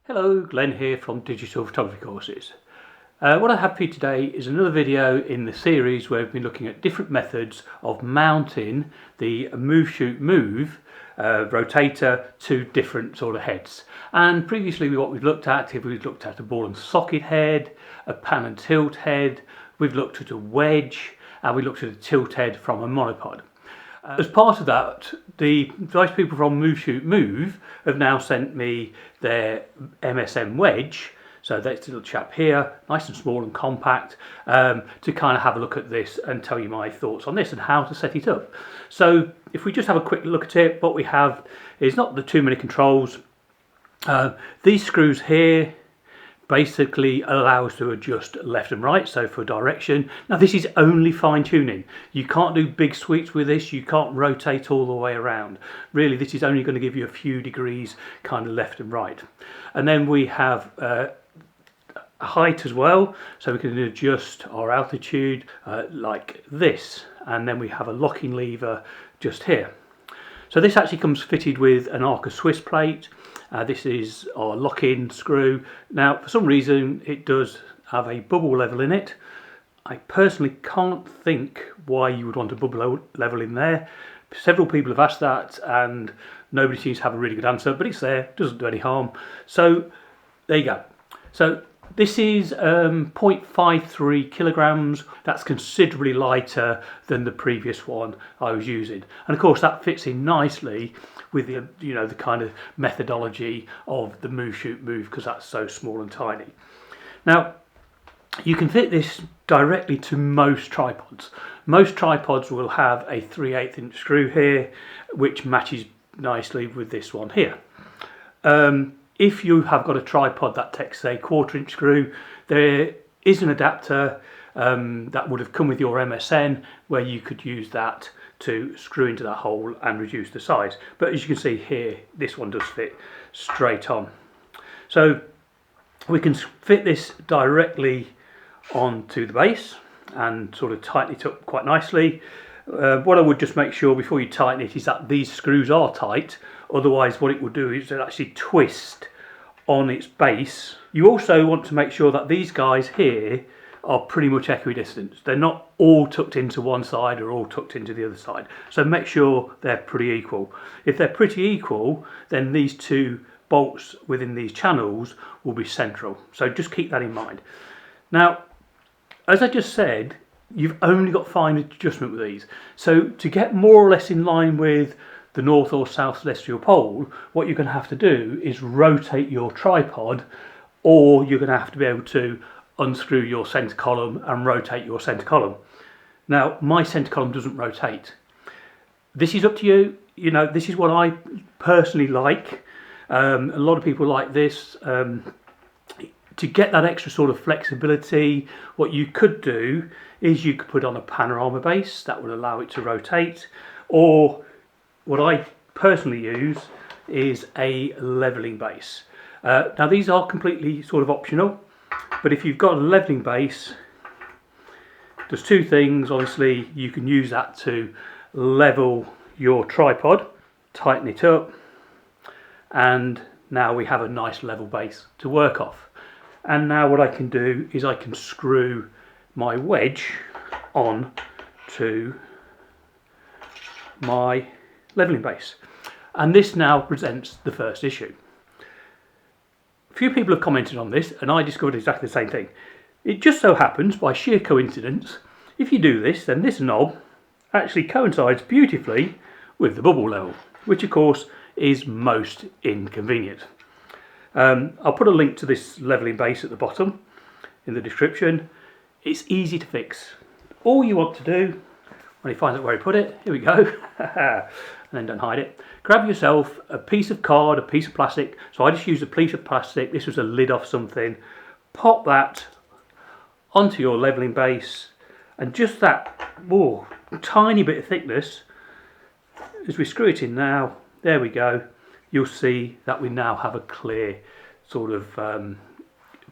Hello, Glenn here from Digital Photography Courses. What I have for you today is another video in the series where we've been looking at different methods of mounting the Move Shoot Move rotator to different sort of heads. And previously what we've looked at a ball and socket head, a pan and tilt head, we've looked at a wedge, and we looked at a tilt head from a monopod. As part of that, the nice people from Move Shoot Move have now sent me their MSM wedge, so that's a little chap here, nice and small and compact, to kind of have a look at this and tell you my thoughts on this and how to set it up. So if we just have a quick look at it, what we have is not too many controls. These screws here basically allow us to adjust left and right, so for direction. Now this is only fine tuning. You can't do big sweeps with this, you can't rotate all the way around. Really, this is only going to give you a few degrees kind of left and right. And then we have height as well, so we can adjust our altitude like this, and then we have a locking lever just here. So this actually comes fitted with an Arca Swiss plate. This is our lock-in screw. Now for some reason it does have a bubble level in it. I personally can't think why you would want a bubble level in there. Several people have asked that and nobody seems to have a really good answer, but it's there, doesn't do any harm. So there you go. So this is 0.53 kilograms. That's considerably lighter than the previous one I was using, and of course that fits in nicely with the the kind of methodology of the Move Shoot Move, because that's so small and tiny. Now you can fit this directly to most tripods. Most tripods will have a 3/8 inch screw here, which matches nicely with this one here. If you have got a tripod that takes a 1/4 inch screw, there is an adapter that would have come with your MSN where you could use that to screw into that hole and reduce the size. But as you can see here, this one does fit straight on. So we can fit this directly onto the base and sort of tighten it up quite nicely. What I would just make sure before you tighten it is that these screws are tight, otherwise what it will do is it'll actually twist on its base. You also want to make sure that these guys here are pretty much equidistant. They're not all tucked into one side or all tucked into the other side, so make sure they're pretty equal. If they're pretty equal, then these two bolts within these channels will be central, so just keep that in mind. Now as I just said, you've only got fine adjustment with these, so to get more or less in line with the north or south celestial pole, what you're going to have to do is rotate your tripod, or you're going to have to be able to unscrew your center column and rotate your center column. Now my center column doesn't rotate. This is up to you. This is what I personally like. A lot of people like this. To get that extra sort of flexibility, what you could do is you could put on a panorama base that would allow it to rotate, or what I personally use is a leveling base. Now these are completely sort of optional, but if you've got a leveling base, there's two things. Obviously you can use that to level your tripod, tighten it up, and now we have a nice level base to work off. And now what I can do is I can screw my wedge on to my leveling base, and this now presents the first issue. A few people have commented on this and I discovered exactly the same thing. It just so happens, by sheer coincidence, if you do this, then this knob actually coincides beautifully with the bubble level, which of course is most inconvenient. I'll put a link to this leveling base at the bottom in the description. It's easy to fix. All you want to do, when you find out where he put it, here we go, and then don't hide it, grab yourself a piece of card, a piece of plastic. So I just used a piece of plastic, this was a lid off something. Pop that onto your leveling base, and just that tiny bit of thickness, as we screw it in now, there we go, you'll see that we now have a clear sort of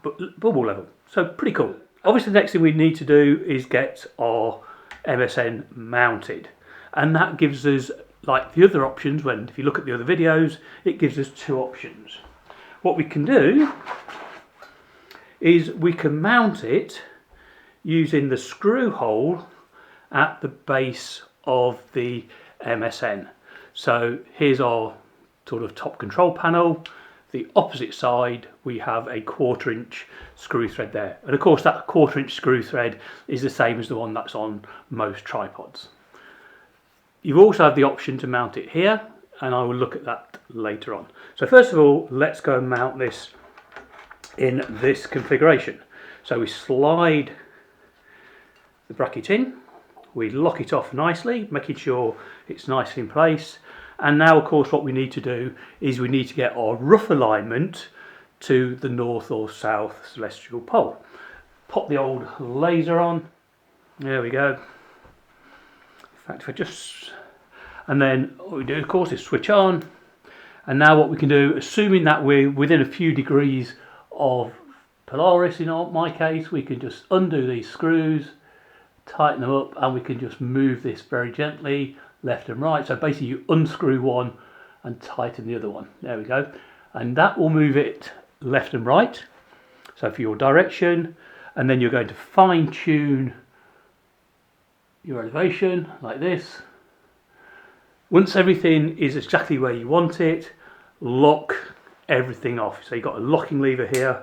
bubble level. So pretty cool. Obviously the next thing we need to do is get our MSN mounted, and that gives us, like the other options, if you look at the other videos, it gives us two options. what we can do is we can mount it using the screw hole at the base of the MSN. So here's our sort of top control panel. The opposite side we have a 1/4 inch screw thread there, and of course that 1/4 inch screw thread is the same as the one that's on most tripods. You also have the option to mount it here, and I will look at that later on. So first of all, let's go and mount this in this configuration. So we slide the bracket in, we lock it off nicely, making sure it's nicely in place. And now, of course, what we need to do is we need to get our rough alignment to the north or south celestial pole. Pop the old laser on. There we go. In fact, if I just... And then what we do, of course, is switch on. And now what we can do, assuming that we're within a few degrees of Polaris, in my case, we can just undo these screws, tighten them up, and we can just move this very gently left and right. So basically you unscrew one and tighten the other one. There we go. And that will move it left and right. So for your direction, and then you're going to fine tune your elevation like this. Once everything is exactly where you want it, lock everything off. So you've got a locking lever here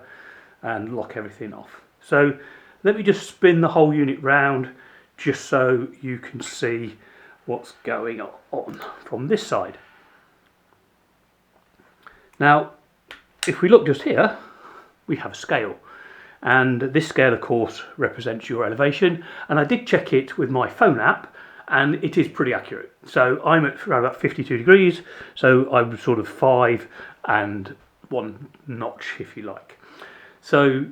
and lock everything off. So let me just spin the whole unit round just so you can see what's going on from this side. Now, if we look just here, we have a scale, and this scale of course represents your elevation, and I did check it with my phone app and it is pretty accurate. So I'm at around about 52 degrees, so I'm sort of 5 and 1 notch if you like. So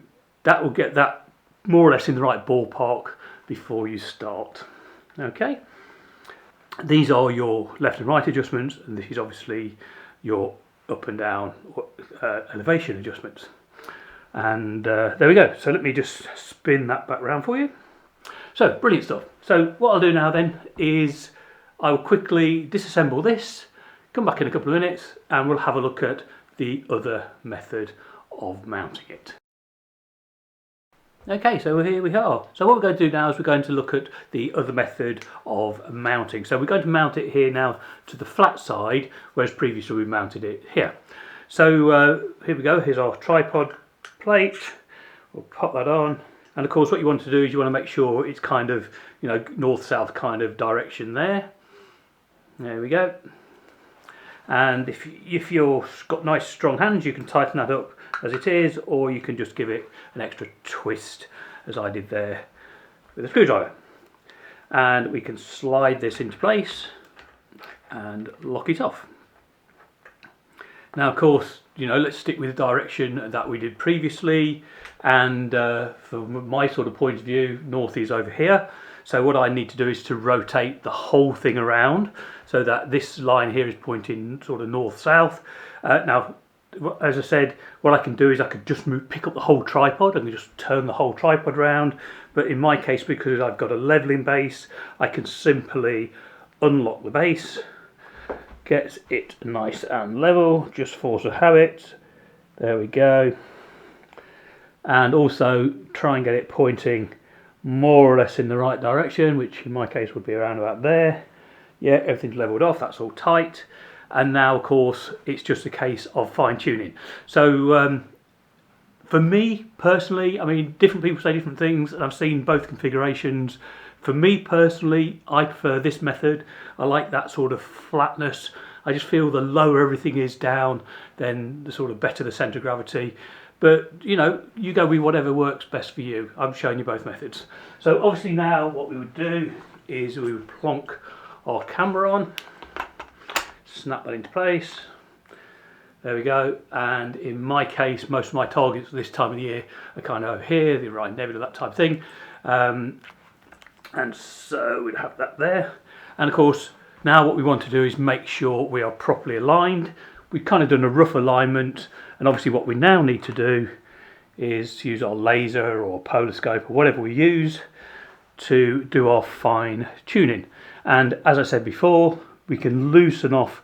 that will get that more or less in the right ballpark before you start. Okay. These are your left and right adjustments, and this is obviously your up and down elevation adjustments. And there we go. So let me just spin that back round for you. So brilliant stuff. So what I'll do now then is I will quickly disassemble this, come back in a couple of minutes, and we'll have a look at the other method of mounting it. Okay, so here we are. So what we're going to do now is we're going to look at the other method of mounting. So we're going to mount it here now to the flat side, whereas previously we mounted it here. So here we go, here's our tripod plate. We'll pop that on. And of course what you want to do is you want to make sure it's kind of, you know, north-south kind of direction there. There we go. And if you've got nice strong hands, you can tighten that up as it is, or you can just give it an extra twist as I did there with a screwdriver. And we can slide this into place and lock it off. Now of course, you know, let's stick with the direction that we did previously, and from my sort of point of view, north is over here. So what I need to do is to rotate the whole thing around so that this line here is pointing sort of north-south. Now, as I said, what I can do is I could just pick up the whole tripod and just turn the whole tripod around. But in my case, because I've got a leveling base, I can simply unlock the base, get it nice and level, just force of habit. There we go. And also try and get it pointing more or less in the right direction, which in my case would be around about there. Yeah, everything's leveled off, that's all tight. And now of course it's just a case of fine tuning. So for me personally, I mean, different people say different things, and I've seen both configurations. For me personally, I prefer this method. I like that sort of flatness. I just feel the lower everything is down, then the sort of better the centre of gravity. But you know, you go with whatever works best for you. I'm showing you both methods. So obviously now what we would do is we would plonk our camera on, snap that into place. There we go. And in my case, most of my targets this time of the year are kind of over here, the Orion Nebula, that type of thing. And so we'd have that there. And of course, now what we want to do is make sure we are properly aligned. We've kind of done a rough alignment, and obviously what we now need to do is use our laser or polar scope or whatever we use to do our fine tuning. And as I said before, we can loosen off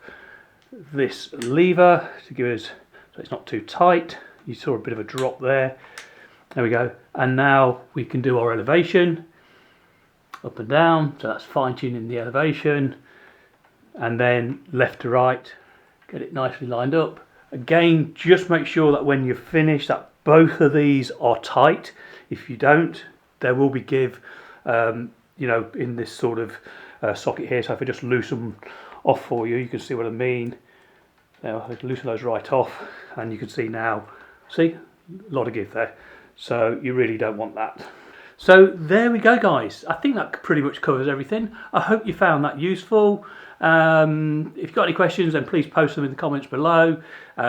this lever to give us so it's not too tight. You saw a bit of a drop there. There we go. And now we can do our elevation, up and down. So that's fine tuning the elevation, and then left to right, get it nicely lined up. Again, just make sure that when you finish that both of these are tight. If you don't, there will be give, you know, in this sort of socket here. So if I just loosen off for you, you can see what I mean. Now I can loosen those right off, and you can see now, see, a lot of give there. So you really don't want that. So there we go, guys. I think that pretty much covers everything. I hope you found that useful. If you've got any questions, then please post them in the comments below.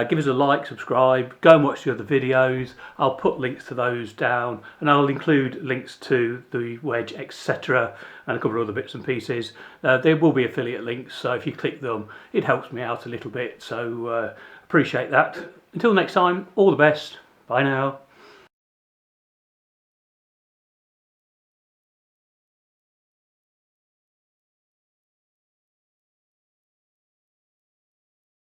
Give us a like, subscribe, go and watch the other videos. I'll put links to those down, and I'll include links to the wedge, etc., and a couple of other bits and pieces. There will be affiliate links, so if you click them, it helps me out a little bit. So appreciate that. Until next time, all the best. Bye now.